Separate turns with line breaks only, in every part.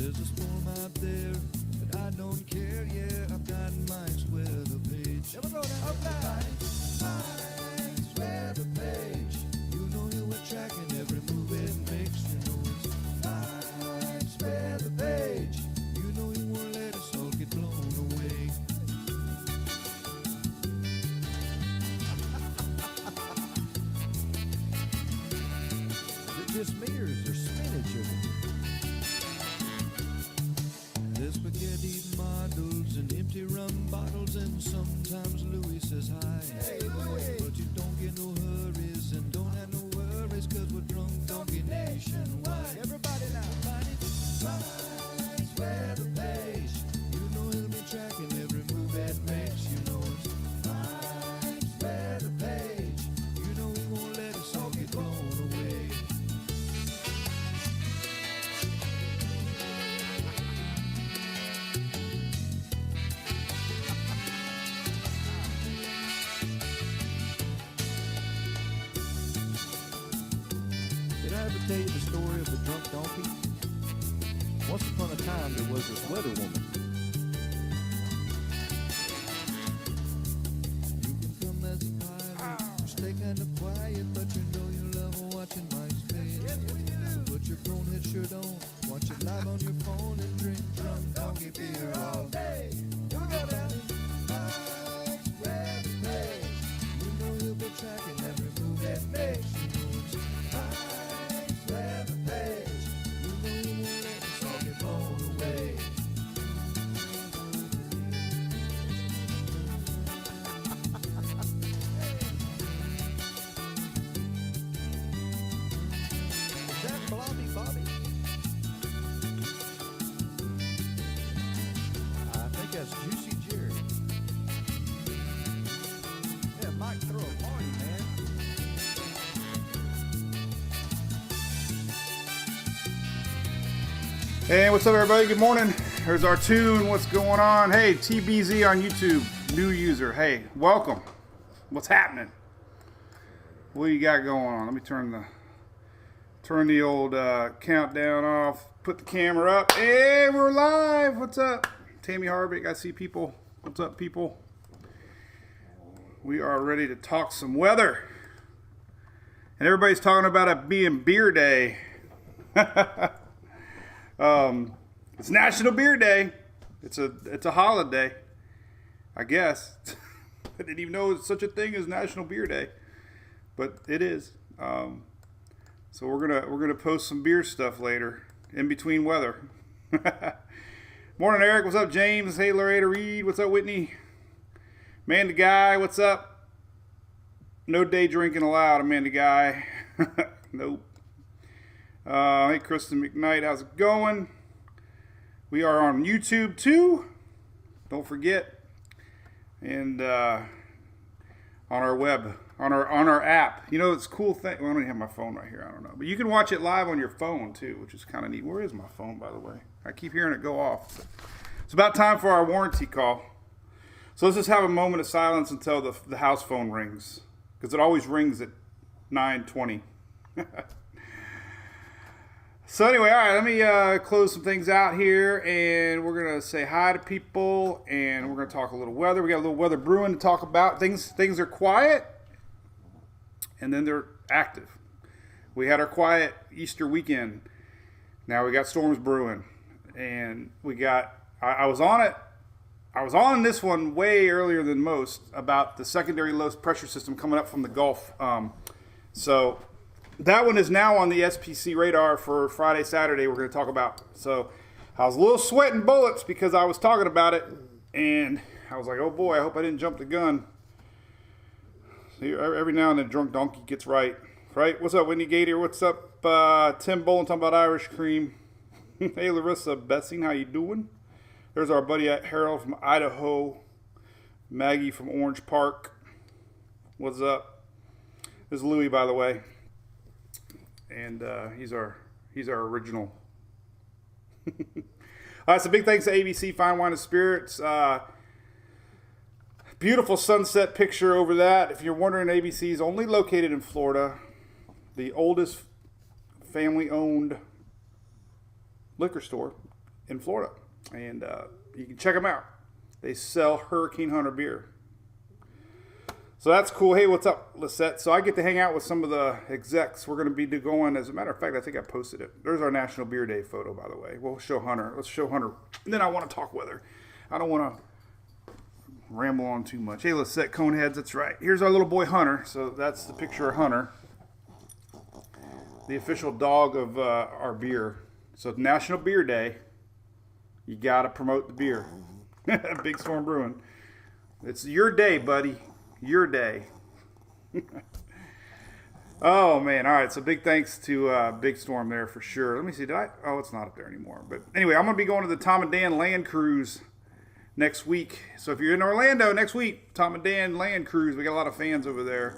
There's a storm out there, but I don't care. Yeah, I've got Mike's weather page. Never go down. Mike's weather page. You know you were tracking every move it makes. You know it's Mike's weather page. You know he won't let us all get blown away. Is it just me or is there spinach over here? There's spaghetti models and empty rum bottles, and sometimes Louis says hi. Hey, Louis. But you don't get no hurries and don't have no worries, cause we're drunk donkey nationwide. Everybody now. Mike's weather page. You know he'll be tracking every move that makes. You know it's Mike's weather page. You know he won't let us all get blown away. Did I ever tell you the story of the drunk donkey? Once upon a time, there was this weather woman. You can come as a pilot, you stay kind of quiet, but you know you love watching Mike's face. So put your cone head shirt on, watch it live on your phone, and drink drunk donkey beer all day. You got that? Mike's weather page. You know he'll be tracking every move that makes. You know it's Mike's weather page. You know he won't let us all get blown away. Is that Blobby Bobby? I think that's Juicy Jerry. Yeah, Mike, throw a party, man.
Hey, what's up, everybody? Good morning. Here's our tune. What's going on? Hey, TBZ on YouTube, new user. Hey, welcome. What's happening? What do you got going on? Let me turn the old countdown off. Put the camera up. Hey, we're live. What's up? Tammy Harvick. I see people. What's up, people? We are ready to talk some weather. And everybody's talking about it being beer day. It's National Beer Day. It's a holiday, I guess. I didn't even know such a thing as National Beer Day, but it is. So we're gonna post some beer stuff later in between weather. Morning, Eric. What's up, James? Hey, Loretta Reed. What's up, Whitney? Amanda Guy. What's up? No day drinking allowed, Amanda Guy. Nope. Hey, Kristen McKnight, how's it going? We are on YouTube too. Don't forget, and on our web, on our app. You know, it's a cool thing. Well, I don't have my phone right here. I don't know, but you can watch it live on your phone too, which is kind of neat. Where is my phone, by the way? I keep hearing it go off. It's about time for our warranty call. So let's just have a moment of silence until the house phone rings, because it always rings at 9:20. So anyway, all right, let me close some things out here, and we're going to say hi to people, and we're going to talk a little weather. We got a little weather brewing to talk about. Things are quiet, and then they're active. We had our quiet Easter weekend. Now we got storms brewing, and we got, I was on it. I was on this one way earlier than most about the secondary low pressure system coming up from the Gulf. So that one is now on the SPC radar for Friday, Saturday. We're going to talk about. So I was a little sweating bullets because I was talking about it, and I was like, oh boy, I hope I didn't jump the gun. See, every now and then, drunk donkey gets right. What's up, Whitney Gator? What's up, Tim Bolin talking about Irish cream? Hey, Larissa Bessing, how you doing? There's our buddy Harold from Idaho. Maggie from Orange Park. What's up? This is Louie, by the way. And he's our original. So big thanks to ABC Fine Wine and Spirits. Beautiful sunset picture over that. If you're wondering, ABC is only located in Florida. The oldest family-owned liquor store in Florida. And you can check them out. They sell Hurricane Hunter beer. So that's cool. Hey, what's up, Lisette? So I get to hang out with some of the execs. We're going to be going. As a matter of fact, I think I posted it. There's our National Beer Day photo, by the way. We'll show Hunter. Let's show Hunter. And then I want to talk weather. I don't want to ramble on too much. Hey, Lisette, Coneheads, that's right. Here's our little boy Hunter. So that's the picture of Hunter, the official dog of our beer. So it's National Beer Day. You got to promote the beer. Big Storm Brewing. It's your day, buddy. Your day. Oh, man. All right. So big thanks to Big Storm there for sure. Let me see. Oh, it's not up there anymore. But anyway, I'm going to be going to the Tom and Dan Land Cruise next week. So if you're in Orlando next week, Tom and Dan Land Cruise, we got a lot of fans over there.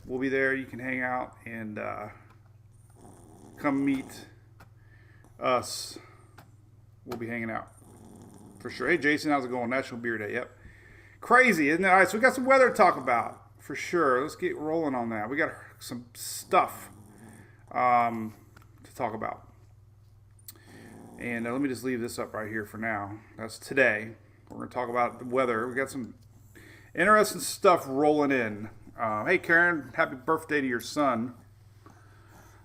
We'll be there. You can hang out and come meet us. We'll be hanging out for sure. Hey, Jason, how's it going? National Beer Day. Yep. Crazy, isn't it? All right, so we got some weather to talk about for sure. Let's get rolling on that. We got some stuff to talk about. And let me just leave this up right here for now. That's today. We're going to talk about the weather. We got some interesting stuff rolling in. Hey, Karen, happy birthday to your son.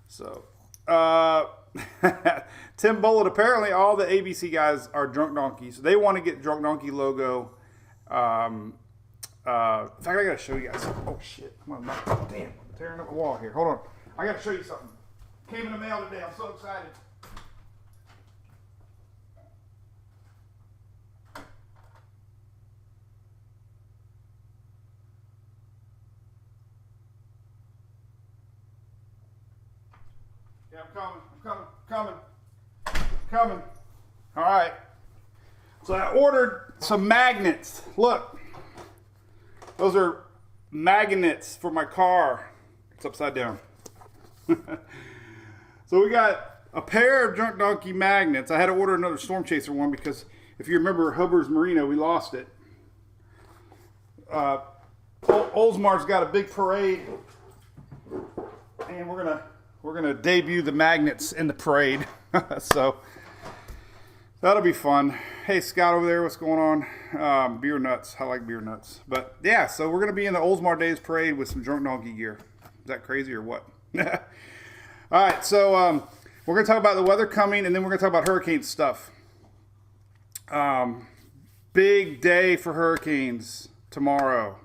So, Tim Bullitt, apparently all the ABC guys are Drunk Donkeys. They want to get Drunk Donkey logo. In fact, I gotta show you guys something. Oh shit! Damn, I'm tearing up the wall here. Hold on. I gotta show you something. Came in the mail today. I'm so excited. Yeah, I'm coming. All right. So I ordered some magnets. Look. Those are magnets for my car. It's upside down. So we got a pair of Drunk Donkey magnets. I had to order another Storm Chaser one because if you remember Hubbard's Marina, we lost it. Oldsmar's got a big parade, and we're gonna debut the magnets in the parade. So that'll be fun. Hey, Scott over there, what's going on? Beer nuts. I like beer nuts. But yeah, so we're going to be in the Oldsmar Days Parade with some Drunk Donkey gear. Is that crazy or what? All right, so we're going to talk about the weather coming, and then we're going to talk about hurricane stuff. Big day for hurricanes tomorrow.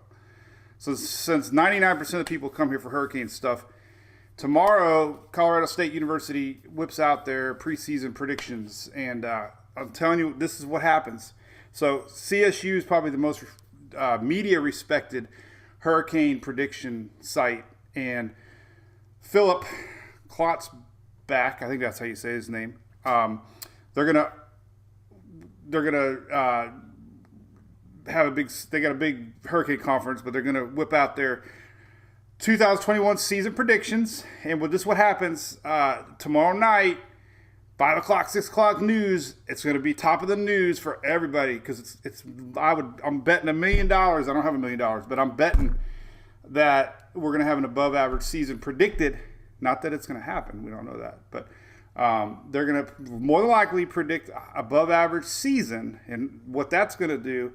So since 99% of people come here for hurricane stuff, tomorrow, Colorado State University whips out their preseason predictions, and I'm telling you, this is what happens. So CSU is probably the most media respected hurricane prediction site, and Philip Klotzbach, I think that's how you say his name. They're gonna have a big. They got a big hurricane conference, but they're gonna whip out their 2021 season predictions, and with this, what happens tomorrow night. 5 o'clock, 6 o'clock news. It's going to be top of the news for everybody because I'm betting $1 million. I don't have $1 million, but I'm betting that we're going to have an above average season predicted. Not that it's going to happen. We don't know that, but they're going to more than likely predict above average season. And what that's going to do,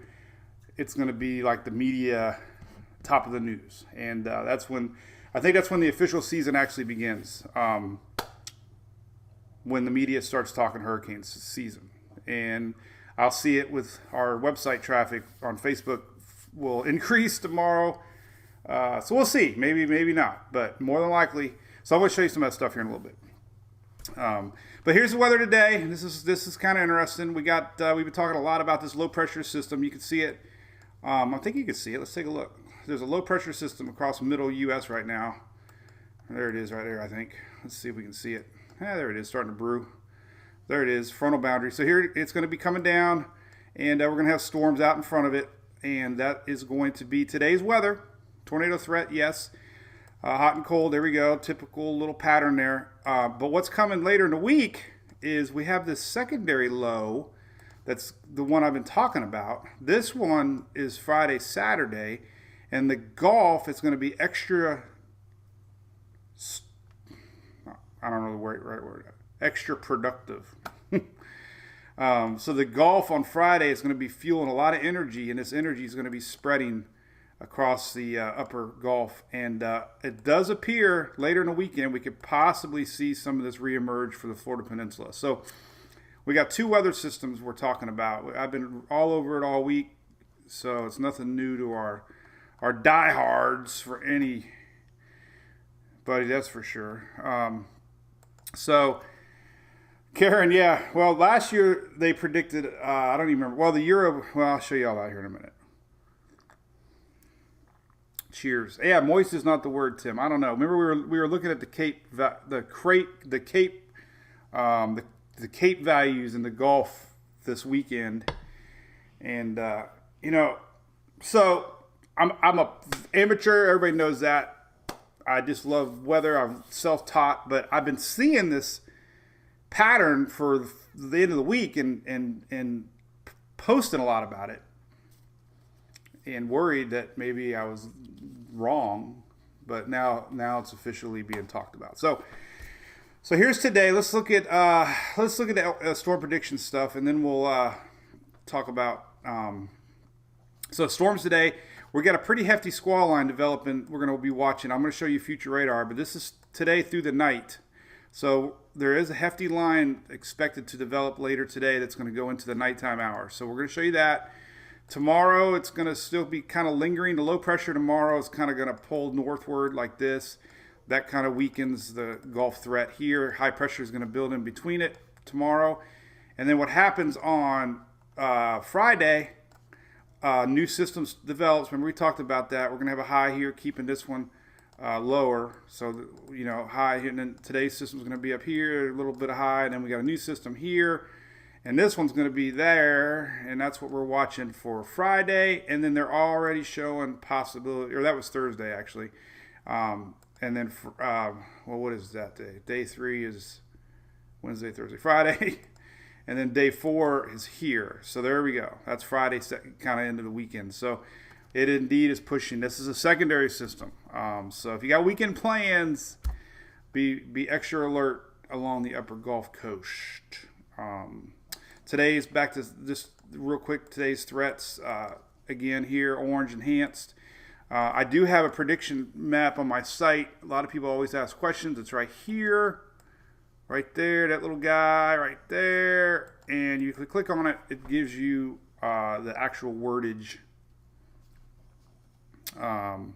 it's going to be like the media top of the news. And I think that's when the official season actually begins. When the media starts talking hurricanes season. And I'll see it with our website traffic on Facebook will increase tomorrow. So we'll see. Maybe not. But more than likely. So I'm going to show you some of that stuff here in a little bit. But here's the weather today. This is kind of interesting. We've been talking a lot about this low pressure system. You can see it. I think you can see it. Let's take a look. There's a low pressure system across middle U.S. right now. There it is right there, I think. Let's see if we can see it. There it is, starting to brew. There it is, frontal boundary. So here it's going to be coming down, and we're going to have storms out in front of it, and that is going to be today's weather. Tornado threat, yes. Hot and cold, there we go. Typical little pattern there. But what's coming later in the week is we have this secondary low. That's the one I've been talking about. This one is Friday, Saturday, and the Gulf is going to be extra. I don't know the right word. Extra productive. So the Gulf on Friday is going to be fueling a lot of energy, and this energy is going to be spreading across the upper Gulf. And it does appear later in the weekend we could possibly see some of this reemerge for the Florida Peninsula. So we got two weather systems we're talking about. I've been all over it all week, so it's nothing new to our diehards for anybody, that's for sure. So Karen, yeah. Well, last year they predicted, I don't even remember. Well, the Euro, well, I'll show you all that here in a minute. Cheers. Yeah, moist is not the word, Tim. I don't know. Remember we were looking at the Cape values in the Gulf this weekend, and so I'm a amateur. Everybody knows that. I just love weather. I'm self-taught, but I've been seeing this pattern for the end of the week and posting a lot about it, and worried that maybe I was wrong, but now it's officially being talked about. So here's today. Let's look at the storm prediction stuff, and then we'll talk about so storms today. We got a pretty hefty squall line developing. We're going to be watching. I'm going to show you future radar, but this is today through the night. So there is a hefty line expected to develop later today that's going to go into the nighttime hours. So we're going to show you that. Tomorrow it's going to still be kind of lingering. The low pressure tomorrow is kind of going to pull northward like this. That kind of weakens the Gulf threat here. High pressure is going to build in between it tomorrow. And then what happens on Friday, new systems develops. Remember we talked about that. We're going to have a high here, keeping this one lower. So, high here. And then today's system is going to be up here, a little bit of high. And then we got a new system here. And this one's going to be there. And that's what we're watching for Friday. And then they're already showing possibility, or that was Thursday actually. And then, what is that day? Day 3 is Wednesday, Thursday, Friday. And then day 4 is here. So there we go. That's Friday, kind of into the weekend. So it indeed is pushing. This is a secondary system. So if you got weekend plans, be extra alert along the upper Gulf Coast. Today's back to just real quick. Today's threats again here, orange enhanced. I do have a prediction map on my site. A lot of people always ask questions. It's right here, right there, that little guy right there. And you click on it, it gives you the actual wordage. And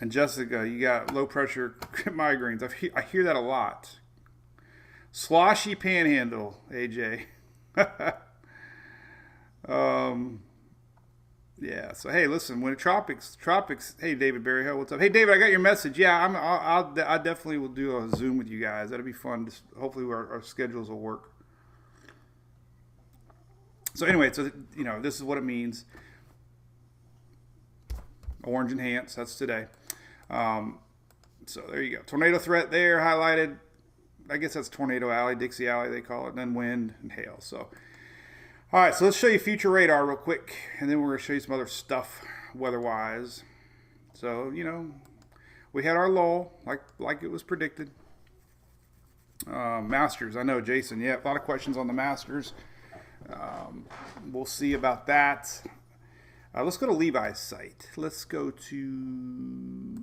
Jessica, you got low pressure migraines. I hear that a lot. Sloshy panhandle, AJ. Yeah. So hey, listen. When tropics. Hey, David Berryhill, what's up? Hey, David, I got your message. Yeah, I definitely will do a Zoom with you guys. That'll be fun. Hopefully, our schedules will work. So anyway, this is what it means. Orange enhanced. That's today. So there you go. Tornado threat there highlighted. I guess that's Tornado Alley, Dixie Alley, they call it. And then wind and hail. So. All right, so let's show you future radar real quick, and then we're going to show you some other stuff weather-wise. So, we had our lull, like it was predicted. Masters, I know, Jason, yeah, a lot of questions on the Masters. We'll see about that. Let's go to Levi's site. Let's go to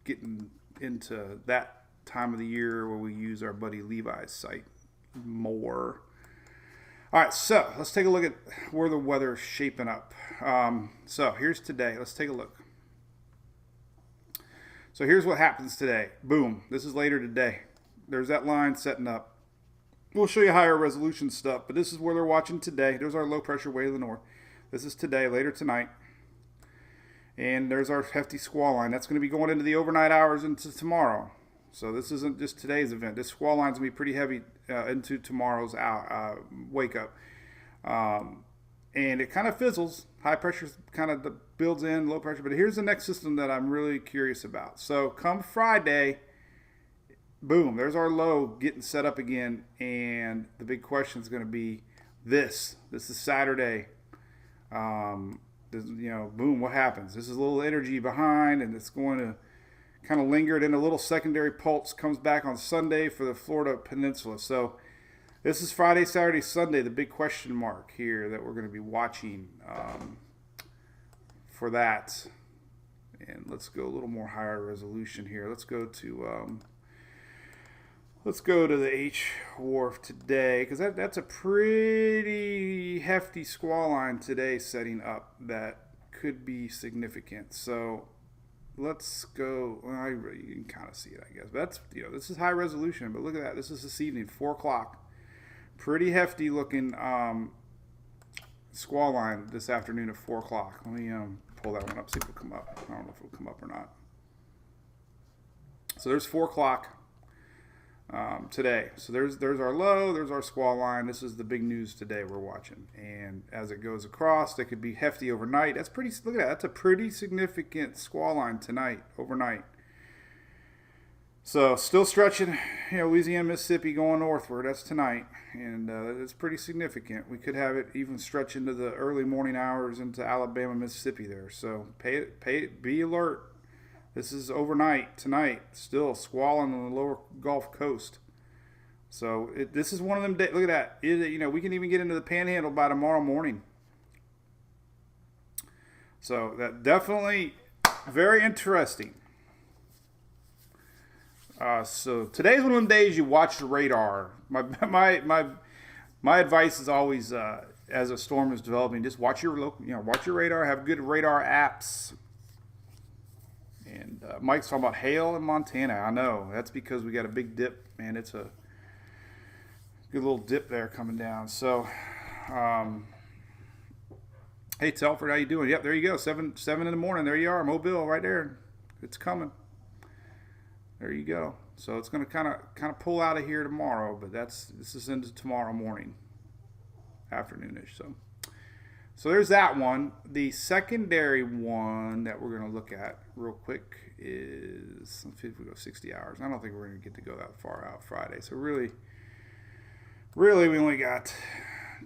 getting into that time of the year where we use our buddy Levi's site more. All right, so let's take a look at where the weather is shaping up. So here's today. Let's take a look. So here's what happens today. Boom. This is later today. There's that line setting up. We'll show you higher resolution stuff, but this is where they're watching today. There's our low pressure way to the north. This is today, later tonight. And there's our hefty squall line. That's going to be going into the overnight hours into tomorrow. So this isn't just today's event. This squall line's going to be pretty heavy into tomorrow's wake up. And it kind of fizzles. High pressure kind of builds in, low pressure. But here's the next system that I'm really curious about. So come Friday, boom, there's our low getting set up again. And the big question is going to be this. This is Saturday. Boom, what happens? This is a little energy behind, and it's going to kind of lingered in. A little secondary pulse comes back on Sunday for the Florida Peninsula. So This is Friday, Saturday, Sunday, the big question mark here that we're going to be watching for that. And let's go a little more higher resolution here. Let's go to the H wharf today, because that's a pretty hefty squall line today setting up that could be significant. So let's go. Well, you can kind of see it, I guess. But that's, this is high resolution. But look at that. This is this evening, 4 o'clock. Pretty hefty looking squall line this afternoon at 4 o'clock. Let me pull that one up, see if it'll come up. I don't know if it'll come up or not. So there's 4 o'clock today. So there's our low, there's our squall line. This is the big news today we're watching. And as it goes across, it could be hefty overnight. That's pretty, look at that. That's a pretty significant squall line tonight, overnight. So still stretching, Louisiana, Mississippi going northward. That's tonight, and it's pretty significant. We could have it even stretch into the early morning hours into Alabama, Mississippi there. So be alert. This is overnight tonight. Still squalling on the lower Gulf Coast. So this is one of them days. Look at that. We can even get into the Panhandle by tomorrow morning. So that definitely very interesting. So today's one of them days you watch the radar. My advice is always, as a storm is developing, just watch your radar. Have good radar apps. And Mike's talking about hail in Montana. I know that's because we got a big dip, man. It's a good little dip there coming down. So, hey Telford, how you doing? Yep, there you go. 7 in the morning. There you are, Mobile, right there. It's coming. There you go. So it's going to kind of pull out of here tomorrow, but this is into tomorrow morning, afternoonish. So there's that one. The secondary one that we're going to look at real quick is, let's see if we go 60 hours. I don't think we're going to get to go that far out Friday. So really we only got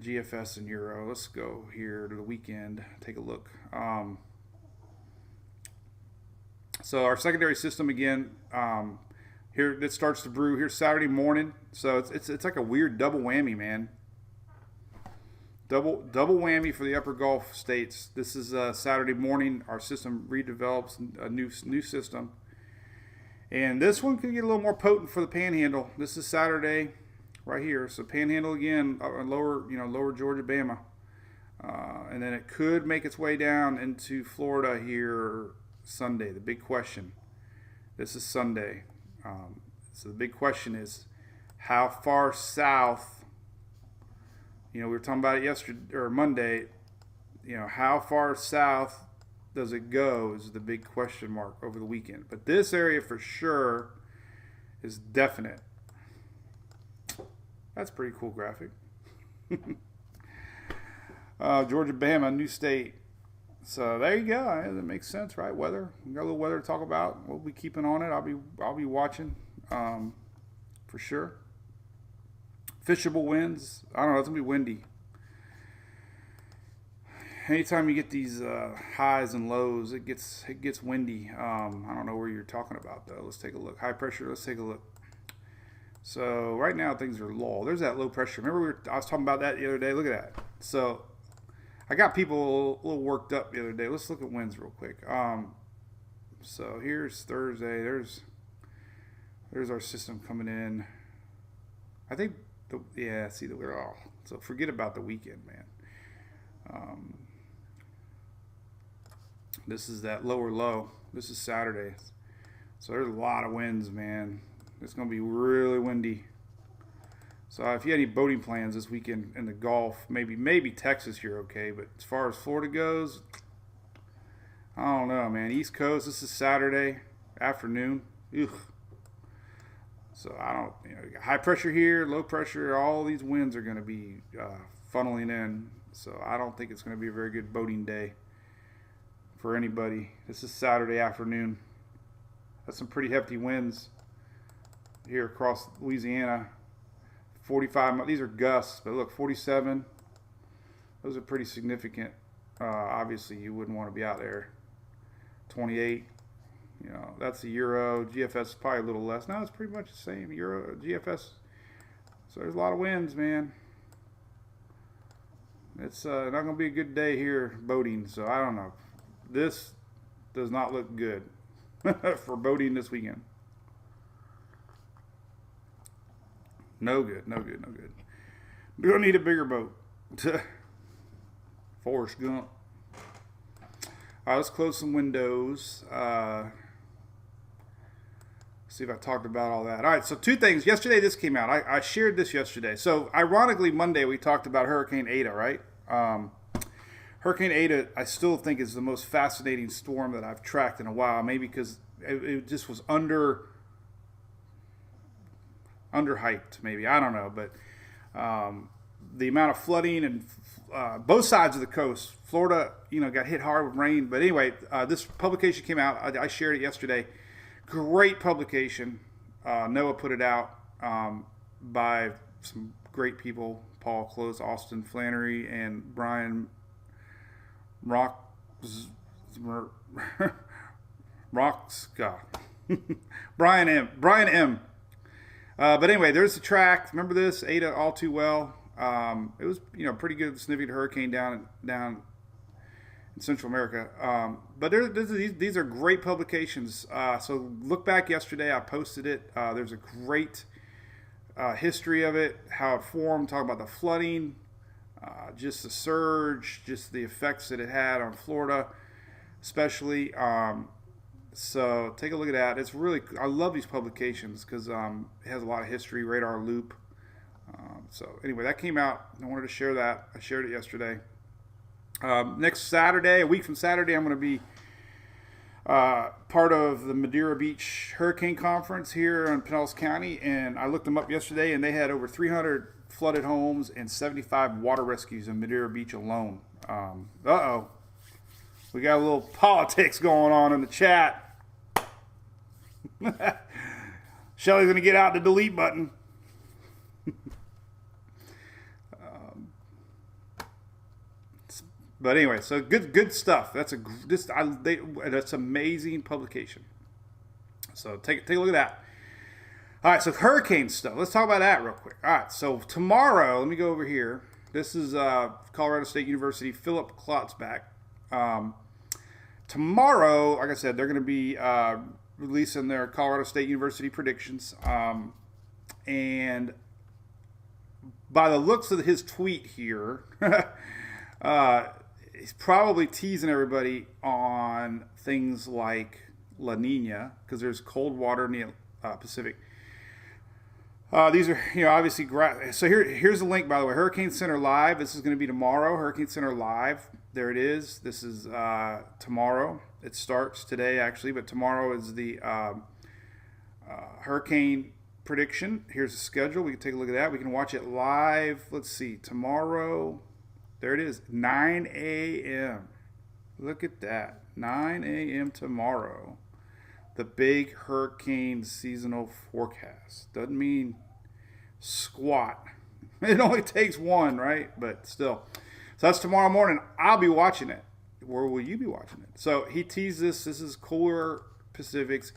GFS and Euro. Let's go here to the weekend. Take a look. So our secondary system again, here it starts to brew here Saturday morning. So it's like a weird double whammy, man. Double whammy for the upper Gulf states. This is Saturday morning. Our system redevelops a new system, and this one could get a little more potent for the Panhandle. This is Saturday, right here. So Panhandle again, lower Georgia, Bama, and then it could make its way down into Florida here Sunday. The big question. This is Sunday. So the big question is, how far south? We were talking about it yesterday or Monday. How far south does it go is the big question mark over the weekend. But this area for sure is definite. That's a pretty cool graphic. Georgia, Bama, new state. So there you go. That makes sense, right? Weather. We got a little weather to talk about. We'll be keeping on it. I'll be watching for sure. Fishable winds. I don't know. It's gonna be windy. Anytime you get these highs and lows, it gets windy. I don't know where you're talking about though. Let's take a look. High pressure. Let's take a look. So right now things are low. There's that low pressure. Remember I was talking about that the other day. Look at that. So I got people a little worked up the other day. Let's look at winds real quick. So here's Thursday. There's our system coming in. I think so forget about the weekend, man. This is that lower low. This is Saturday. So there's a lot of winds, man. It's going to be really windy. So if you had any boating plans this weekend in the Gulf, maybe Texas you're okay, but as far as Florida goes, I don't know, man. East Coast, this is Saturday afternoon. Ugh. So I don't, high pressure here, low pressure, all these winds are going to be funneling in. So I don't think it's going to be a very good boating day for anybody. This is Saturday afternoon. That's some pretty hefty winds here across Louisiana. 45, these are gusts, but look, 47. Those are pretty significant. Obviously, you wouldn't want to be out there. 28. That's the Euro. GFS is probably a little less. No, it's pretty much the same. Euro, GFS So there's a lot of winds, man. It's not going to be a good day here boating, so I don't know. This does not look good for boating this weekend. No good, no good, no good. We're going to need a bigger boat. Forrest Gump. All right, let's close some windows. See if I talked about all that. All right, so two things. Yesterday, this came out. I shared this yesterday. So, ironically, Monday, we talked about Hurricane Ada, right? Hurricane Ada, I still think, is the most fascinating storm that I've tracked in a while. Maybe because it just was underhyped, maybe. I don't know. But the amount of flooding and both sides of the coast, Florida, got hit hard with rain. But anyway, this publication came out. I shared it yesterday. Great publication. Noah put it out by some great people. Paul Close, Austin Flannery, and Brian Rockska. Brian M. But anyway, there's the track. Remember this? Ada all too well. It was pretty good significant hurricane down in Central America. But these are great publications. So look back yesterday. I posted it. There's a great history of it, how it formed, talk about the flooding, just the surge, just the effects that it had on Florida, especially. So take a look at that. It's really, I love these publications because it has a lot of history, radar loop. So anyway, that came out. I wanted to share that. I shared it yesterday. Next Saturday, a week from Saturday, I'm going to be part of the Madeira Beach Hurricane Conference here in Pinellas County, and I looked them up yesterday, and they had over 300 flooded homes and 75 water rescues in Madeira Beach alone. We got a little politics going on in the chat. Shelly's going to get out the delete button. But anyway, so good stuff. That's that's amazing publication. So take a look at that. All right, so hurricane stuff. Let's talk about that real quick. All right, so tomorrow, let me go over here. This is Colorado State University, Philip Klotzbach. Tomorrow, like I said, they're going to be releasing their Colorado State University predictions. And by the looks of his tweet here, he's probably teasing everybody on things like La Nina because there's cold water in the Pacific. These are, obviously. So here's the link, by the way. Hurricane Center Live. This is going to be tomorrow. Hurricane Center Live. There it is. This is tomorrow. It starts today, actually, but tomorrow is the hurricane prediction. Here's the schedule. We can take a look at that. We can watch it live. Let's see. Tomorrow. There it is, 9 a.m. Look at that, 9 a.m. tomorrow. The big hurricane seasonal forecast. Doesn't mean squat. It only takes one, right? But still. So that's tomorrow morning. I'll be watching it. Where will you be watching it? So he teased this. This is Cooler Pacific's.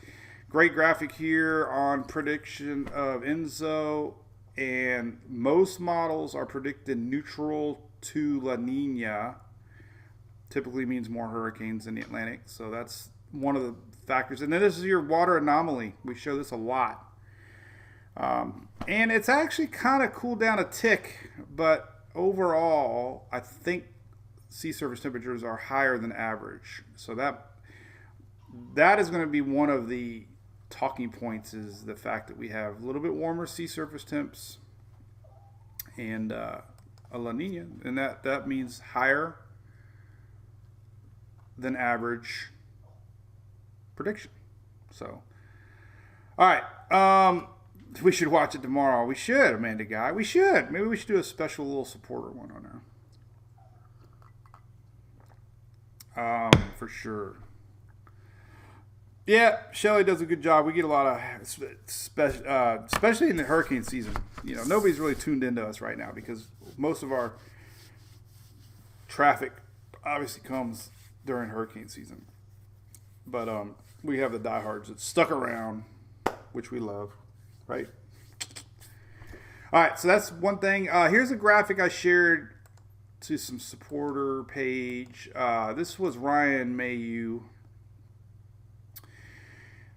Great graphic here on prediction of Enzo. And most models are predicted neutral to La Nina. Typically means more hurricanes in the Atlantic. So that's one of the factors. And then this is your water anomaly. We show this a lot. And it's actually kind of cooled down a tick. But overall, I think sea surface temperatures are higher than average. So that is going to be one of the talking points, is the fact that we have a little bit warmer sea surface temps and a La Nina, and that means higher than average prediction. So, all right, we should watch it tomorrow. We should, Amanda Guy. We should. Maybe we should do a special little supporter one on there. For sure. Yeah, Shelly does a good job. We get a lot of, especially in the hurricane season. Nobody's really tuned into us right now because most of our traffic obviously comes during hurricane season. But we have the diehards that stuck around, which we love, right? All right, so that's one thing. Here's a graphic I shared to some supporter page. This was Ryan Mayu.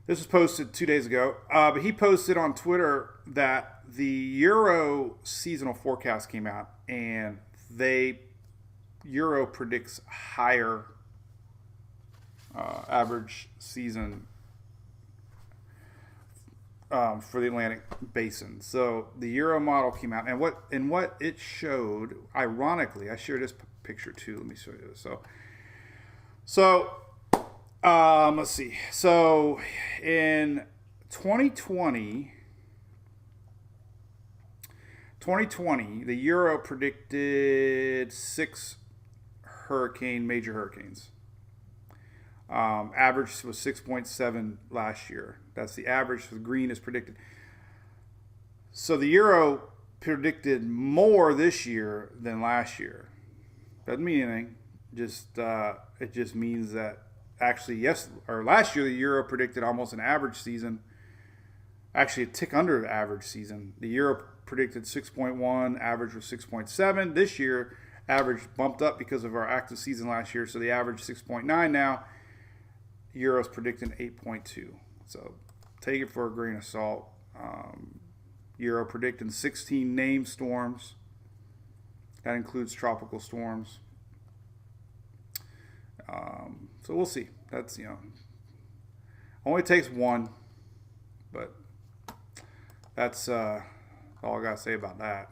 This was posted 2 days ago, but he posted on Twitter that the Euro seasonal forecast came out, and Euro predicts higher average season for the Atlantic Basin. So the Euro model came out, and what it showed, ironically, I shared this picture too. Let me show you this. So let's see. So in 2020, the Euro predicted 6 major hurricanes. Average was 6.7 last year. That's the average. So the green is predicted. So the Euro predicted more this year than last year. Doesn't mean anything. It just means that actually last year the Euro predicted almost an average season. Actually, a tick under the average season. The Euro predicted 6.1. Average was 6.7. This year, average bumped up because of our active season last year. So the average 6.9 now. Euro's predicting 8.2. So take it for a grain of salt. Euro predicting 16 named storms. That includes tropical storms. So we'll see. That's, only takes one. But that's all I got to say about that.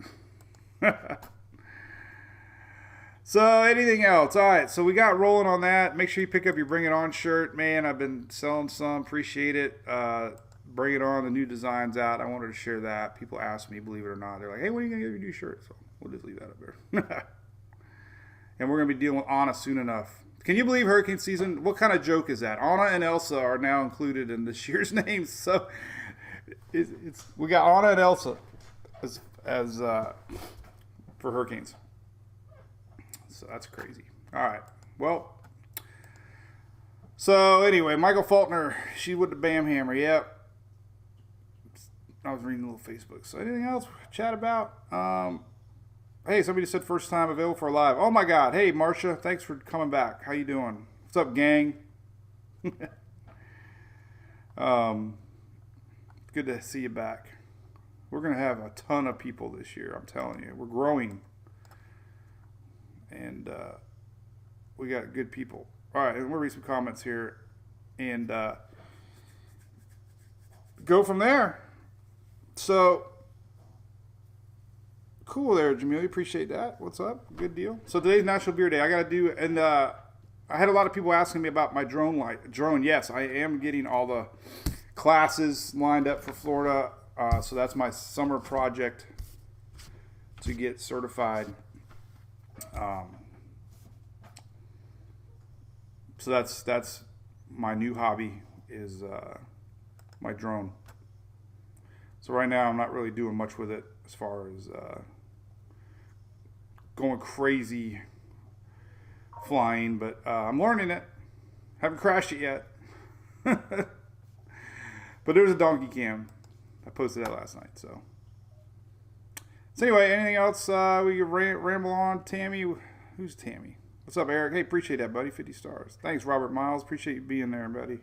So anything else? All right, so we got rolling on that. Make sure you pick up your Bring It On shirt. Man, I've been selling some. Appreciate it. Bring It On, the new designs out. I wanted to share that. People ask me, believe it or not. They're like, hey, when are you going to get your new shirt? So we'll just leave that up there. And we're going to be dealing with Anna soon enough. Can you believe hurricane season? What kind of joke is that? Anna and Elsa are now included in this year's names. So we got Anna and Elsa as for hurricanes. So that's crazy. All right. Well, so anyway, Michael Faulkner, she with the Bam Hammer. Yep. I was reading a little Facebook. So anything else chat about? Hey, somebody said first time available for a live. Oh my God. Hey, Marcia, thanks for coming back. How you doing? What's up, gang? Good to see you back. We're going to have a ton of people this year. I'm telling you, we're growing. And we got good people. All right, and we'll read some comments here and go from there. So, cool there, Jamelia. Appreciate that. What's up? Good deal. So today's National Beer Day. I got to do, and I had a lot of people asking me about my drone. Yes, I am getting all the classes lined up for Florida. So that's my summer project to get certified. So that's my new hobby is my drone. So right now I'm not really doing much with it as far as going crazy flying, but I'm learning it. Haven't crashed it yet. But there's a donkey cam. I posted that last night. So anyway, anything else we can ramble on? Tammy, who's Tammy? What's up, Eric? Hey, appreciate that, buddy. 50 stars. Thanks, Robert Miles. Appreciate you being there, buddy.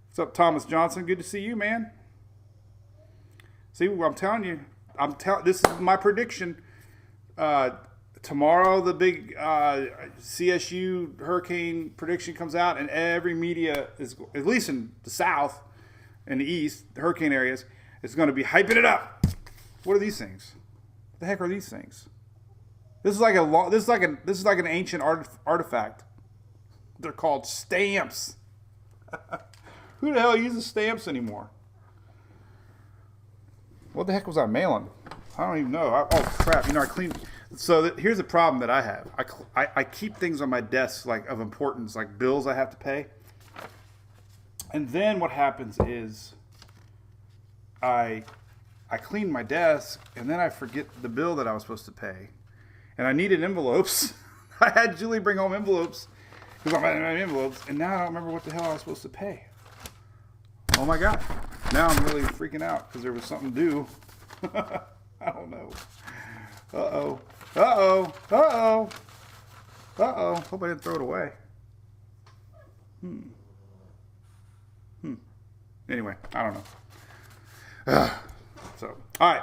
What's up, Thomas Johnson? Good to see you, man. See, I'm telling you. This is my prediction. Tomorrow, the big CSU hurricane prediction comes out, and every media is, at least in the South and the East, the hurricane areas, is going to be hyping it up. What are these things? What the heck are these things? This is like an ancient artifact. They're called stamps. Who the hell uses stamps anymore? What the heck was I mailing? I don't even know. Oh crap! I cleaned. So here's the problem that I have. I keep things on my desk like of importance, like bills I have to pay. And then what happens is I clean my desk, and then I forget the bill that I was supposed to pay. And I needed envelopes. I had Julie bring home envelopes because I'm out of envelopes, and now I don't remember what the hell I was supposed to pay. Oh my God. Now I'm really freaking out because there was something due. I I don't know. Uh-oh. Uh-oh. Uh-oh. Uh-oh. Hope I didn't throw it away. Anyway, I don't know. So, all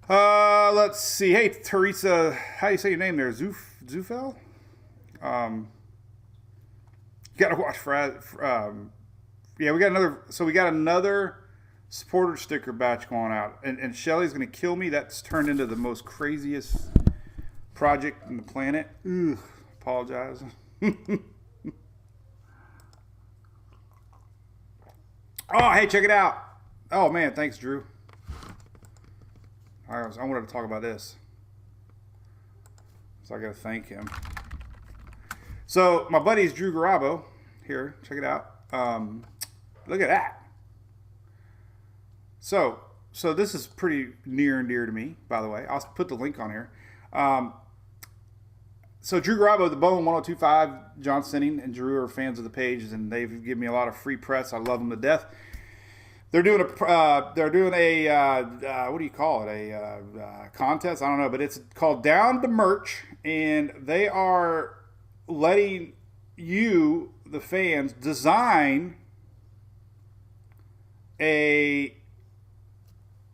right. Let's see. Hey, Teresa, how do you say your name there? Zufel? You got to watch yeah, we got another supporter sticker batch going out. And Shelly's going to kill me. That's turned into the most craziest project on the planet. Ugh, apologize. Oh, hey, check it out. Oh, man, thanks, Drew. I wanted to talk about this. So I got to thank him. So my buddy's Drew Garabo here. Check it out. Look at that. So this is pretty near and dear to me, by the way. I'll put the link on here. So Drew Garabo, the Bowman 1025, John Sinning and Drew are fans of the page, and they've given me a lot of free press. I love them to death. They're doing a what do you call it? A contest? I don't know, but it's called Down to Merch, and they are letting you, the fans, design a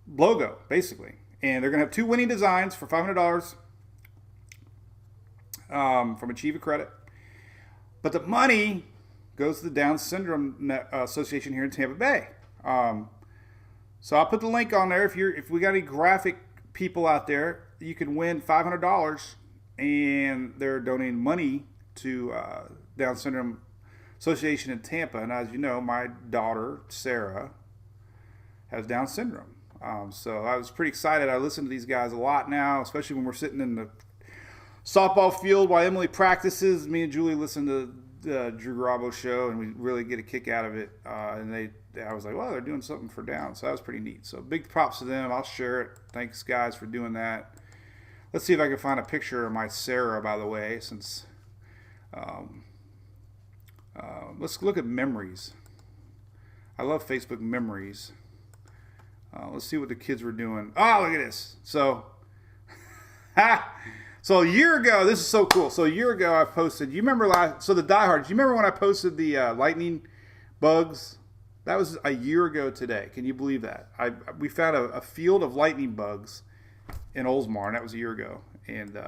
logo, basically. And they're going to have 2 winning designs for $500 from Achieve a Credit. But the money goes to the Down Syndrome Association here in Tampa Bay. So I'll put the link on there. If we got any graphic people out there, you can win $500, and they're donating money to Down Syndrome Association in Tampa. And as you know, my daughter Sarah has Down syndrome. So I was pretty excited. I listen to these guys a lot now, especially when we're sitting in the softball field while Emily practices. Me and Julie listen to the Drew Garabo show, and we really get a kick out of it. And I was like, well, they're doing something for Down. So that was pretty neat. So big props to them. I'll share it. Thanks, guys, for doing that. Let's see if I can find a picture of my Sarah, by the way, since let's look at memories. I love Facebook memories. Let's see what the kids were doing. Oh, look at this. So, so a year ago, this is so cool. So a year ago, I posted, you remember the diehards, you remember when I posted the lightning bugs? That was a year ago today. Can you believe that? We found a field of lightning bugs in Oldsmar, and that was a year ago. And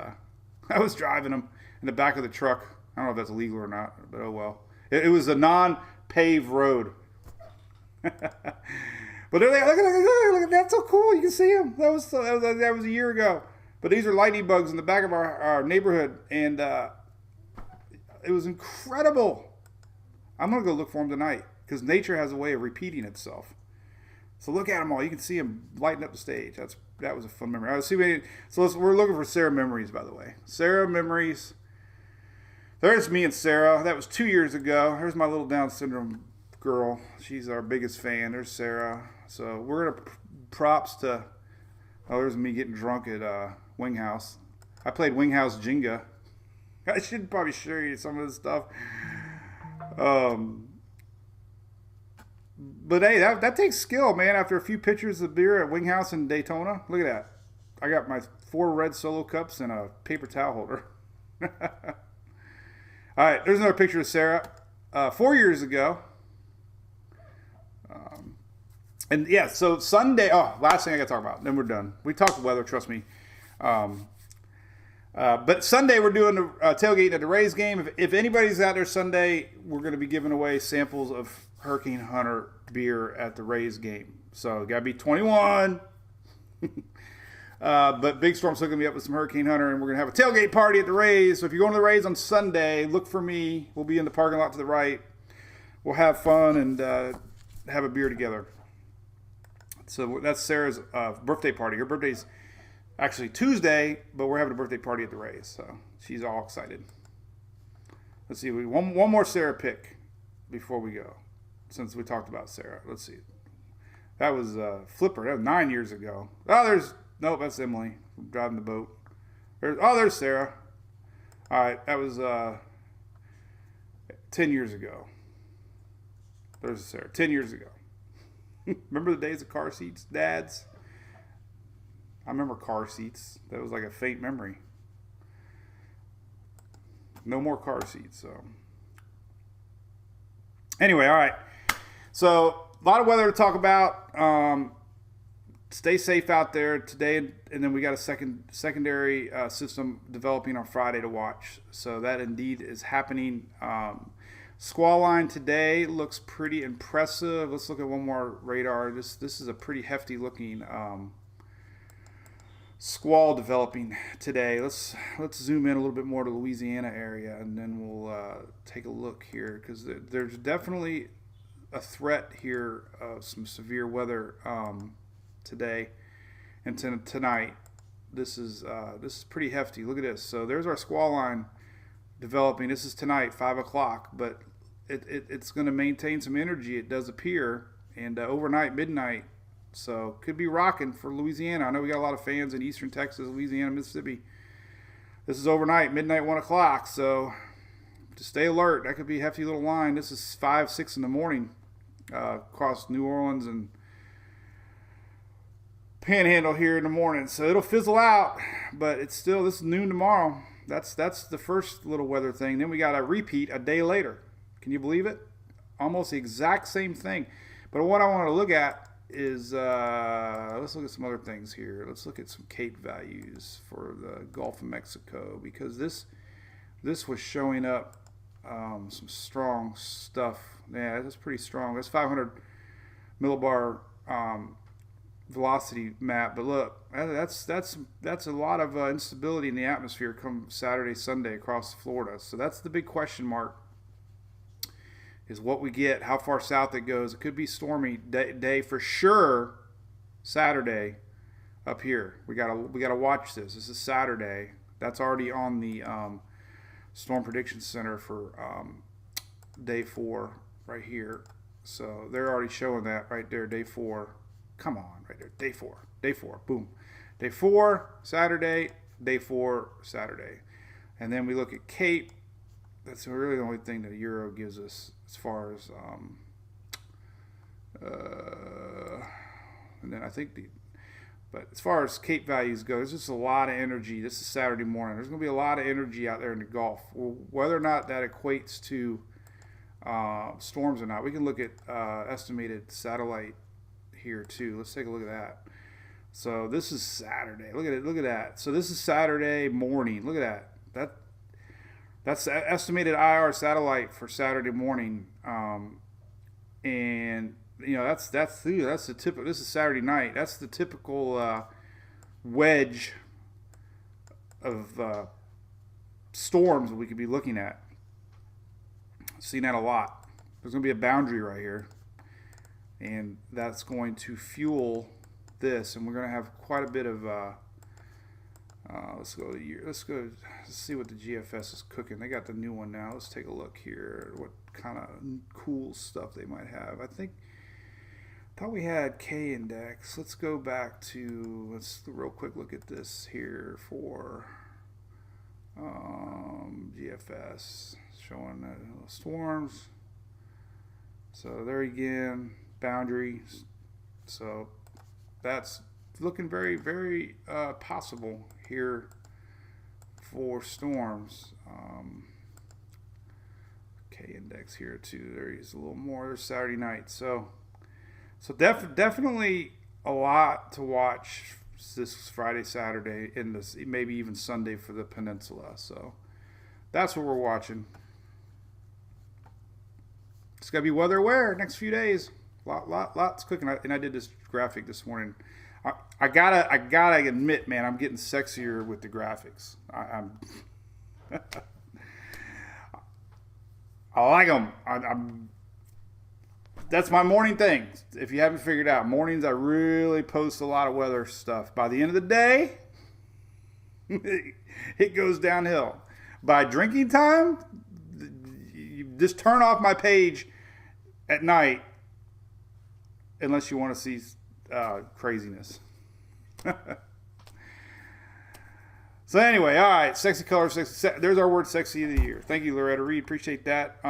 I was driving them in the back of the truck. I don't know if that's illegal or not, but oh well. It was a non-paved road. But they're like, look at that's so cool. You can see them. That was a year ago. But these are lightning bugs in the back of our neighborhood, and it was incredible. I'm gonna go look for them tonight because nature has a way of repeating itself. So look at them all. You can see them lighting up the stage. That was a fun memory. We're looking for Sarah memories, by the way. Sarah memories. There's me and Sarah. That was 2 years ago. Here's my little Down syndrome girl. She's our biggest fan. There's Sarah. So we're gonna props to. Oh, there's me getting drunk at Wing House. I played Wing House Jenga. I should probably show you some of this stuff. But hey, that takes skill, man. After a few pitchers of beer at Wing House in Daytona, look at that. I got my 4 red Solo cups and a paper towel holder. All right, there's another picture of Sarah. 4 years ago. And yeah, so Sunday. Oh, last thing I got to talk about. Then we're done. We talked weather, trust me. But Sunday we're doing the tailgate at the Rays game. If anybody's out there Sunday, we're going to be giving away samples of Hurricane Hunter beer at the Rays game. So got to be 21. But Big Storm's hooking me up with some Hurricane Hunter, and we're going to have a tailgate party at the Rays. So if you're going to the Rays on Sunday, look for me. We'll be in the parking lot to the right. We'll have fun and have a beer together. So that's Sarah's birthday party. Her birthday's actually Tuesday, but we're having a birthday party at the Rays. So she's all excited. Let's see. One more Sarah pick before we go, since we talked about Sarah. Let's see. That was Flipper. That was 9 years ago. Nope, that's Emily driving the boat. There's Sarah. All right, that was 10 years ago. There's Sarah. 10 years ago. Remember the days of car seats, dads? I remember car seats. That was like a faint memory. No more car seats. So anyway, all right. So a lot of weather to talk about. Stay safe out there today, and then we got a secondary system developing on Friday to watch. So that indeed is happening. Squall line today looks pretty impressive. Let's look at one more radar. This is a pretty hefty looking squall developing today. Let's zoom in a little bit more to the Louisiana area, and then we'll take a look here, because there's definitely a threat here of some severe weather today and tonight. This is pretty hefty. Look at this. So there's our squall line developing. This is tonight, 5 o'clock, but it's going to maintain some energy, it does appear, and overnight, midnight. So could be rocking for Louisiana. I know we got a lot of fans in eastern Texas, Louisiana, Mississippi. This is overnight, midnight, 1 o'clock. So to stay alert, that could be a hefty little line. This is 5, 6 in the morning across New Orleans and Panhandle here in the morning. So it'll fizzle out, but it's still, this is noon tomorrow. That's the first little weather thing. Then we got a repeat a day later. Can you believe it? Almost the exact same thing. But what I want to look at is, let's look at some other things here. Let's look at some Cape values for the Gulf of Mexico, because this was showing up some strong stuff. Yeah, that's pretty strong. That's 500 millibar velocity map. But look, that's a lot of instability in the atmosphere come Saturday, Sunday across Florida. So that's the big question mark, is what we get, how far south it goes. It could be stormy day for sure Saturday up here. We gotta watch this. This is Saturday. That's already on the Storm Prediction Center for day 4 right here. So they're already showing that right there, day 4. Come on, right there, day 4, boom. Day 4, Saturday, day 4, Saturday. And then we look at Cape. That's really the only thing that a Euro gives us as far as, and then I think but as far as Cape values go, there's just a lot of energy. This is Saturday morning. There's going to be a lot of energy out there in the Gulf. Well, whether or not that equates to storms or not, we can look at estimated satellite here too. Let's take a look at that. So this is Saturday. Look at it. Look at that. So this is Saturday morning. Look at that. That's estimated IR satellite for Saturday morning, and you know that's the typical. This is Saturday night. That's the typical wedge of storms that we could be looking at. Seen that a lot. There's going to be a boundary right here, and that's going to fuel this, and we're going to have quite a bit of. Let's see what the GFS is cooking. They got the new one now. Let's take a look here at what kind of cool stuff they might have. I thought we had K index. Let's go back to, let's real quick look at this here for GFS showing storms. So there again, boundaries. So that's looking very, very possible here for storms. K index here too. There's a little more. There's Saturday night. So definitely a lot to watch this Friday, Saturday, and this maybe even Sunday for the peninsula. So that's what we're watching. It's gotta be weather aware next few days. Lots cooking. And I did this graphic this morning. I gotta admit, man, I'm getting sexier with the graphics. I'm I like them. That's my morning thing. If you haven't figured out, mornings I really post a lot of weather stuff. By the end of the day, it goes downhill. By drinking time, you just turn off my page at night, unless you want to see craziness. So anyway, all right, sexy color, sexy. There's our word, sexy of the year. Thank you, Loretta Reed. Appreciate that.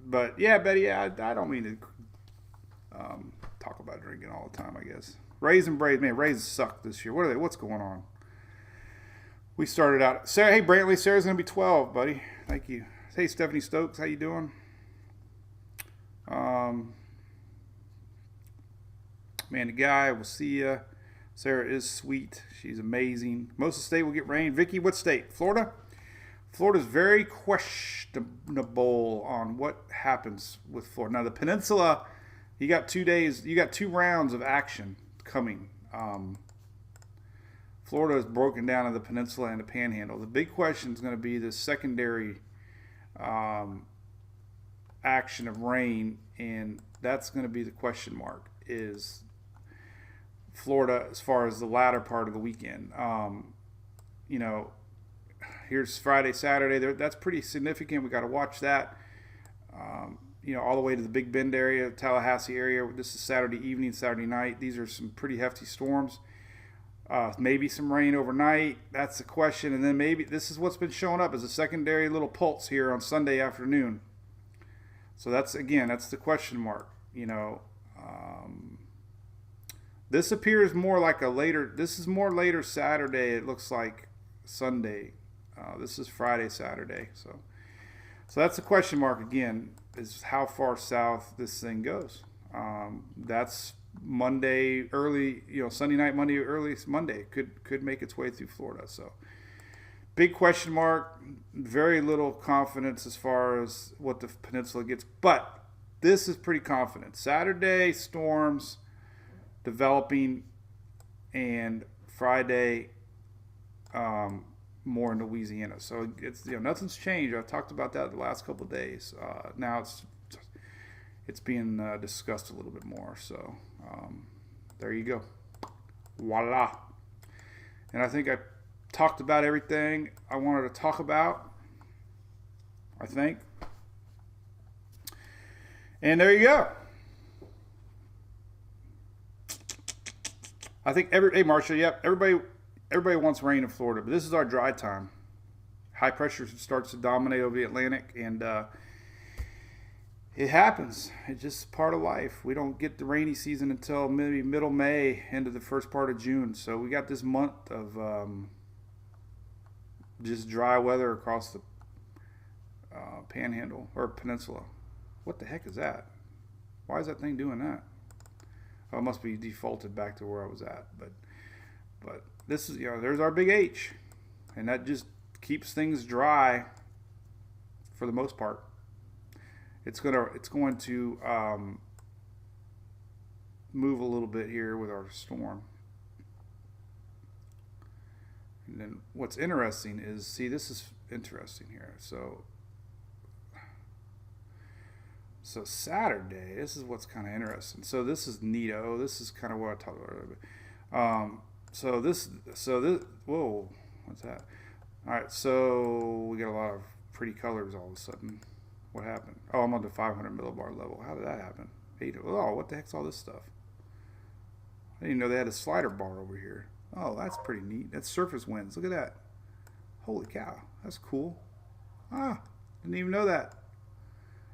But yeah, Betty, I don't mean to talk about drinking all the time, I guess. Rays and Braves, man, Rays suck this year. What are they? What's going on? We started out. Sarah, hey Brantley, Sarah's gonna be 12, buddy. Thank you. Hey Stephanie Stokes, how you doing? Man, the guy, we'll see ya. Sarah is sweet. She's amazing. Most of the state will get rain. Vicky, what state? Florida? Florida's very questionable on what happens with Florida. Now, the peninsula, you got 2 days, you got 2 rounds of action coming. Florida is broken down in the peninsula and the panhandle. The big question is going to be the secondary action of rain, and that's going to be the question mark, is Florida as far as the latter part of the weekend. You know, here's Friday, Saturday. That's pretty significant. We got to watch that. You know, all the way to the Big Bend area, Tallahassee area. This is Saturday evening, Saturday night. These are some pretty hefty storms. Maybe some rain overnight. That's the question. And then maybe this is what's been showing up as a secondary little pulse here on Sunday afternoon. So that's, again, that's the question mark. You know, this appears more like a later, this is more later Saturday. It looks like Sunday. This is Friday, Saturday. So that's the question mark again, is how far south this thing goes. That's Monday early, you know, Sunday night, Monday early Monday could make its way through Florida. So big question mark, very little confidence as far as what the peninsula gets, but this is pretty confident. Saturday storms developing, and Friday more in Louisiana. So it's, you know, nothing's changed. I've talked about that the last couple of days. Now it's being discussed a little bit more. So there you go. Voila. And I think I talked about everything I wanted to talk about, I think. And there you go. I think hey Marcia, yep, everybody wants rain in Florida, but this is our dry time. High pressure starts to dominate over the Atlantic, and it happens. It's just part of life. We don't get the rainy season until maybe middle May, into the first part of June. So we got this month of just dry weather across the panhandle or peninsula. What the heck is that? Why is that thing doing that? Oh, it must be defaulted back to where I was at. But this is, you know, there's our big H, and that just keeps things dry for the most part. It's going to move a little bit here with our storm. And then what's interesting is, see, this is interesting here. So Saturday, this is what's kind of interesting. So this is neato. This is kind of what I talked about. So this, whoa, what's that? All right, so we got a lot of pretty colors all of a sudden. What happened? Oh, I'm on the 500 millibar level. How did that happen? Oh, what the heck's all this stuff? I didn't even know they had a slider bar over here. Oh, that's pretty neat. That's surface winds. Look at that. Holy cow, that's cool. Ah, didn't even know that.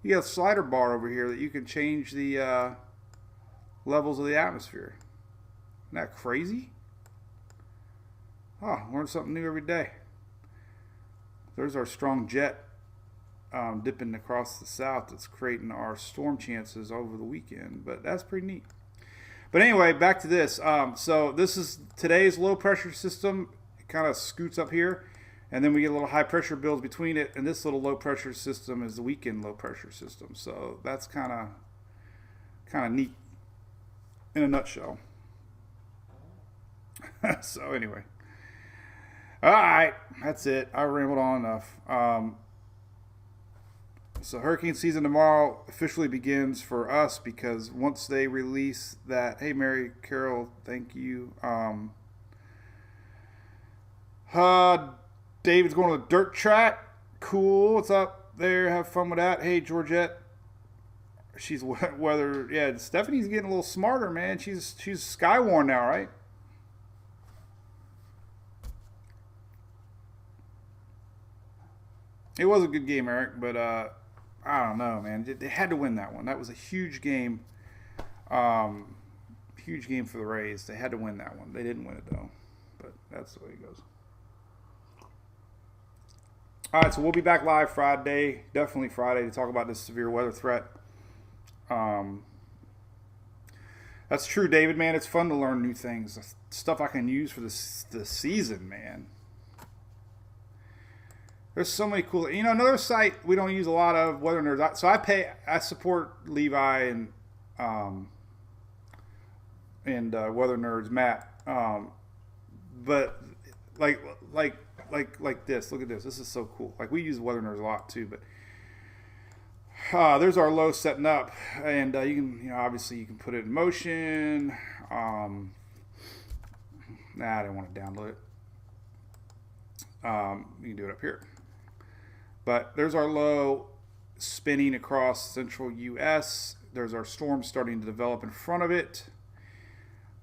You got a slider bar over here that you can change the levels of the atmosphere. Isn't that crazy? Oh, learn something new every day. There's our strong jet dipping across the south that's creating our storm chances over the weekend. But that's pretty neat. But anyway, back to this. So this is today's low pressure system. It kind of scoots up here. And then we get a little high pressure builds between it, and this little low pressure system is the weekend low pressure system. So that's kind of neat in a nutshell. So anyway, all right, that's it. I rambled on enough. So hurricane season tomorrow officially begins for us, because once they release that, hey Mary Carol, thank you. David's going to the dirt track. Cool. What's up there? Have fun with that. Hey, Georgette. She's weather. Yeah, Stephanie's getting a little smarter, man. She's Skywarn now, right? It was a good game, Eric, but I don't know, man. They had to win that one. That was a huge game. Huge game for the Rays. They had to win that one. They didn't win it though, but that's the way it goes. All right, so we'll be back live Friday, definitely Friday, to talk about this severe weather threat. That's true, David, man. It's fun to learn new things, stuff I can use for the season, man. There's so many cool. Another site we don't use a lot of, Weather Nerds. So I support Levi and Weather Nerds, Matt. But like this. Look at this. This is so cool. Like, we use Weather Nerds a lot too, but there's our low setting up, and you can, obviously you can put it in motion. I didn't want to download it. You can do it up here. But there's our low spinning across central U.S. There's our storm starting to develop in front of it.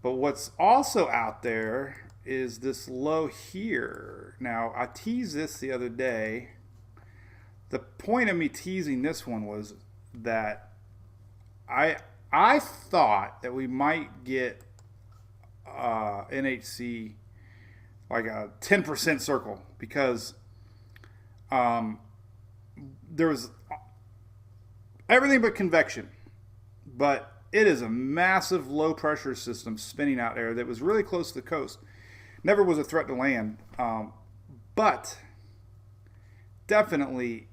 But what's also out there is this low here. Now, I teased this the other day. The point of me teasing this one was that I thought that we might get NHC like a 10% circle, because there was everything but convection, but it is a massive low pressure system spinning out there that was really close to the coast. Never was a threat to land, but definitely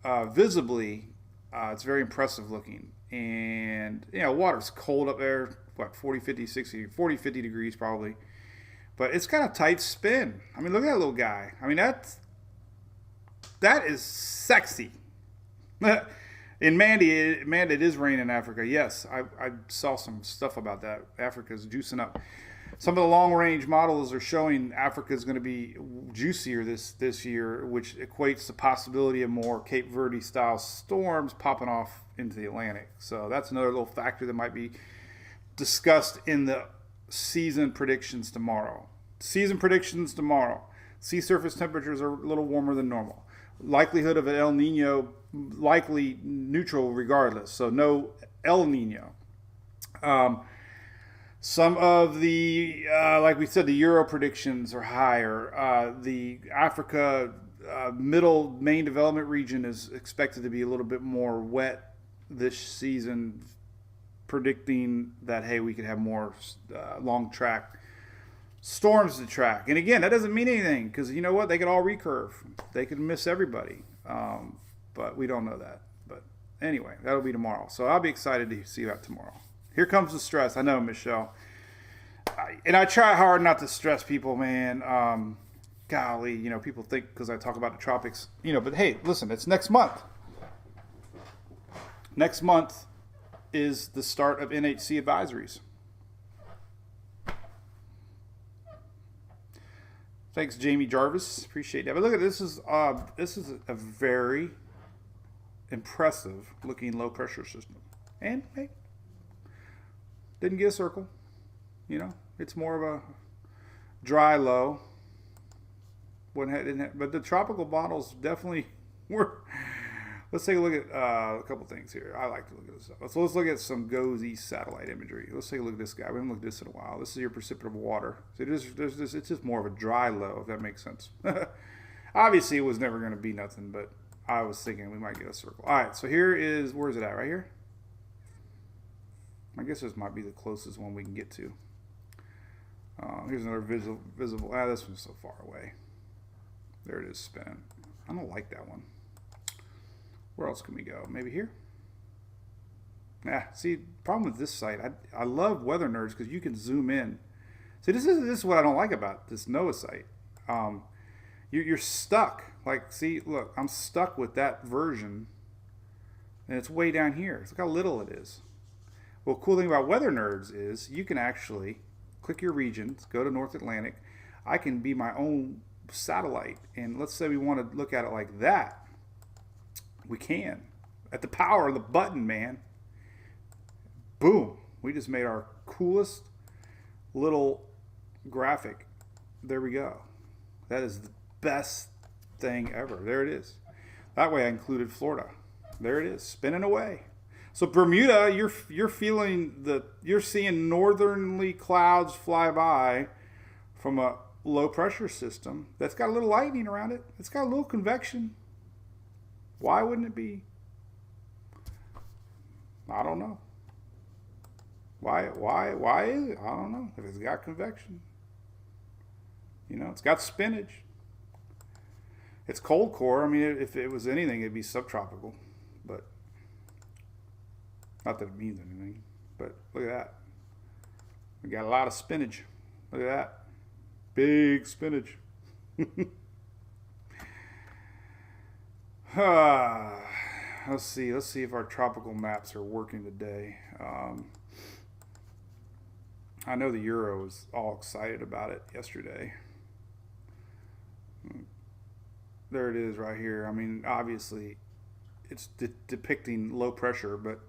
visibly it's very impressive looking. And water's cold up there, 40, 50, 60, 40, 50 degrees probably, but it's got a tight spin. I mean, look at that little guy. I mean, that is sexy. In Mandy, it is rain in Africa. Yes, I saw some stuff about that. Africa's juicing up. Some of the long-range models are showing Africa is going to be juicier this year, which equates the possibility of more Cape Verde-style storms popping off into the Atlantic. So that's another little factor that might be discussed in the season predictions tomorrow. Sea surface temperatures are a little warmer than normal. Likelihood of an El Nino, likely neutral regardless. So no El Nino. Some of the, like we said, the Euro predictions are higher. The Africa middle main development region is expected to be a little bit more wet this season, predicting that, hey, we could have more long track storms to track. And again, that doesn't mean anything, because you know what? They could all recurve. They could miss everybody. But we don't know that. But anyway, that'll be tomorrow. So I'll be excited to see that tomorrow. Here comes the stress. I know, Michelle. And I try hard not to stress people, man. Golly, people think because I talk about the tropics, but hey, listen, it's next month. Next month is the start of NHC advisories. Thanks, Jamie Jarvis. Appreciate that. But look at this. This is a very impressive looking low pressure system. And hey, didn't get a circle. It's more of a dry low. But the tropical models definitely were. Let's take a look at a couple things here. I like to look at this stuff. So let's look at some GOES satellite imagery. Let's take a look at this guy. We haven't looked at this in a while. This is your precipitable water. So it's just more of a dry low, if that makes sense. Obviously, it was never going to be nothing, but I was thinking we might get a circle. All right, so where is it at? Right here? I guess this might be the closest one we can get to. Here's another visible. This one's so far away. There it is spinning. I don't like that one. Where else can we go? Maybe here? See, problem with this site, I love Weather Nerds because you can zoom in. See, this is what I don't like about this NOAA site. You're stuck. Like, see, look, I'm stuck with that version, and it's way down here. Look how little it is. Well, cool thing about Weather Nerds is you can actually click your regions, go to North Atlantic. I can be my own satellite, and let's say we want to look at it like that. We can. At the power of the button, man. Boom. We just made our coolest little graphic. There we go. That is the best thing ever. There it is. That way I included Florida. There it is. Spinning away. So Bermuda, you're seeing northerly clouds fly by from a low pressure system that's got a little lightning around it. It's got a little convection. Why wouldn't it be? I don't know. Why is it? I don't know. If it's got convection. It's got spinach. It's cold core. I mean, if it was anything, it'd be subtropical. But not that it means anything. But look at that. We got a lot of spinach. Look at that. Big spinach. Let's see if our tropical maps are working today. I know the Euro was all excited about it yesterday. There it is right here. I mean, obviously, it's depicting low pressure, but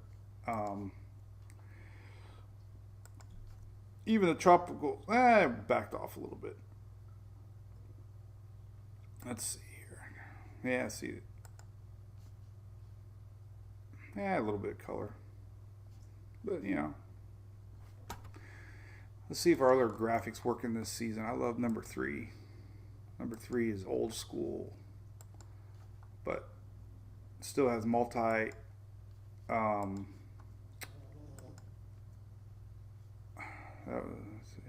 even the tropical, backed off a little bit. Let's see here. Yeah, see it. Yeah, a little bit of color. But, let's see if our other graphics work in this season. I love number 3. Number 3 is old school, but still has multi, let's see.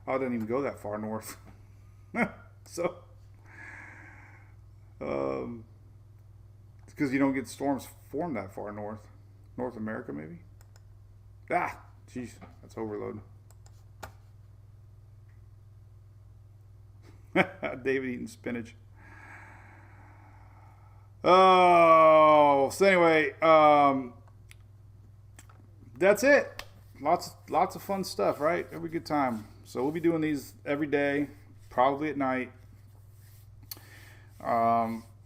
Oh, it doesn't even go that far north. So, it's because you don't get storms formed that far north. North America, maybe? Jeez, that's overload. David eating spinach. Oh, so anyway, that's it. Lots of fun stuff, right? Every good time. So we'll be doing these every day, probably at night.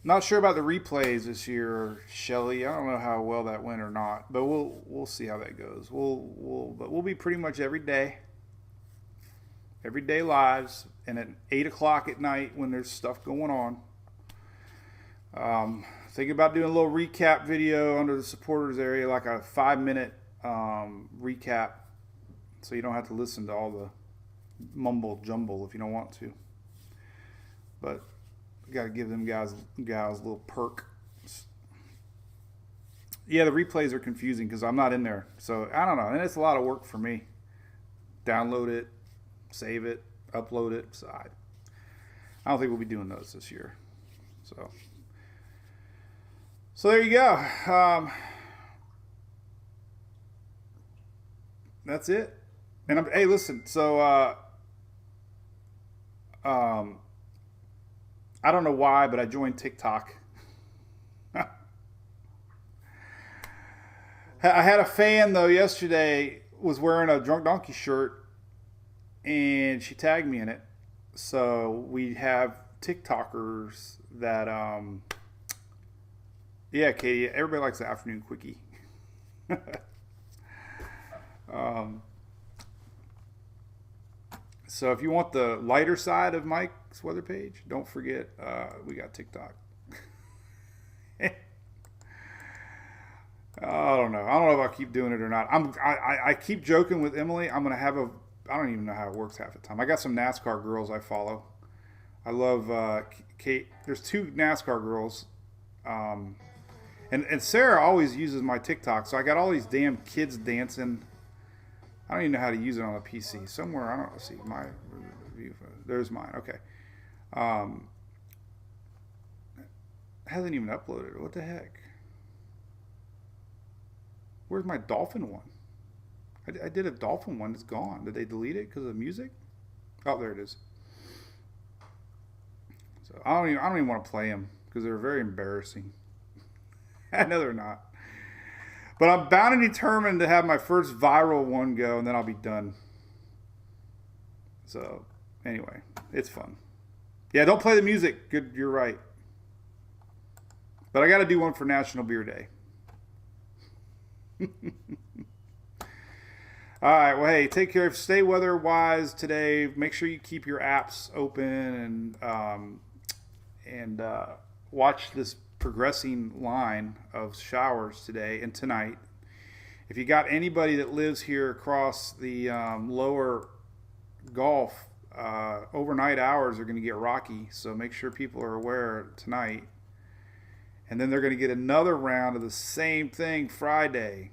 Not sure about the replays this year, Shelly. I don't know how well that went or not, but we'll see how that goes. But we'll be pretty much every day lives, and at 8 o'clock at night when there's stuff going on. Thinking about doing a little recap video under the supporters area, like a 5-minute recap, so you don't have to listen to all the mumble jumble if you don't want to. But got to give them guys a little perk. Yeah, the replays are confusing because I'm not in there, so I don't know, and it's a lot of work for me. Download it, save it, upload it. So I don't think we'll be doing those this year. So there you go. That's it. And hey, listen. So I don't know why, but I joined TikTok. I had a fan though yesterday was wearing a Drunk Donkey shirt, and she tagged me in it. So we have TikTokers that yeah, Katie, everybody likes the afternoon quickie. So if you want the lighter side of Mike's weather page, don't forget we got TikTok. I don't know if I'll keep doing it or not. I keep joking with Emily. I'm gonna have I don't even know how it works half the time. I got some NASCAR girls I follow. I love Kate. There's 2 NASCAR girls, and Sarah always uses my TikTok. So I got all these damn kids dancing. I don't even know how to use it on a PC. Somewhere, I don't know. See my review. There's mine. Okay. Hasn't even uploaded. What the heck? Where's my dolphin one? I did a dolphin one. It's gone. Did they delete it because of music? Oh, there it is. So I don't even want to play them because they're very embarrassing. I know they're not. But I'm bound and determined to have my first viral one go, and then I'll be done. So anyway, it's fun. Yeah, don't play the music. Good, you're right. But I got to do one for National Beer Day. All right. Well, hey, take care. Stay weather-wise today. Make sure you keep your apps open and watch this progressing line of showers today and tonight. if you got anybody that lives here across the lower Gulf, overnight hours are going to get rocky. So make sure people are aware tonight. And then they're going to get another round of the same thing Friday.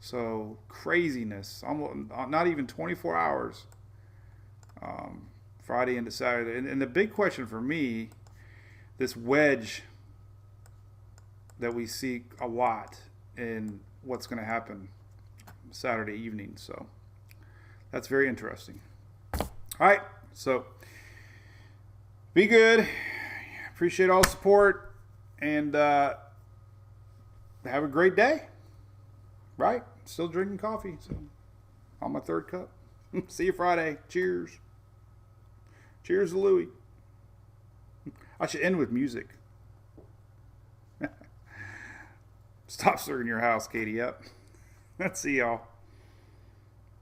So craziness. Almost, not even 24 hours. Friday into Saturday. And the big question for me, this wedge that we see a lot in what's going to happen Saturday evening. So that's very interesting. All right. So be good. Appreciate all the support. And have a great day. Right? Still drinking coffee. So on my third cup. See you Friday. Cheers. Cheers to Louie. I should end with music. Stop stirring your house, Katie, up. Let's see y'all.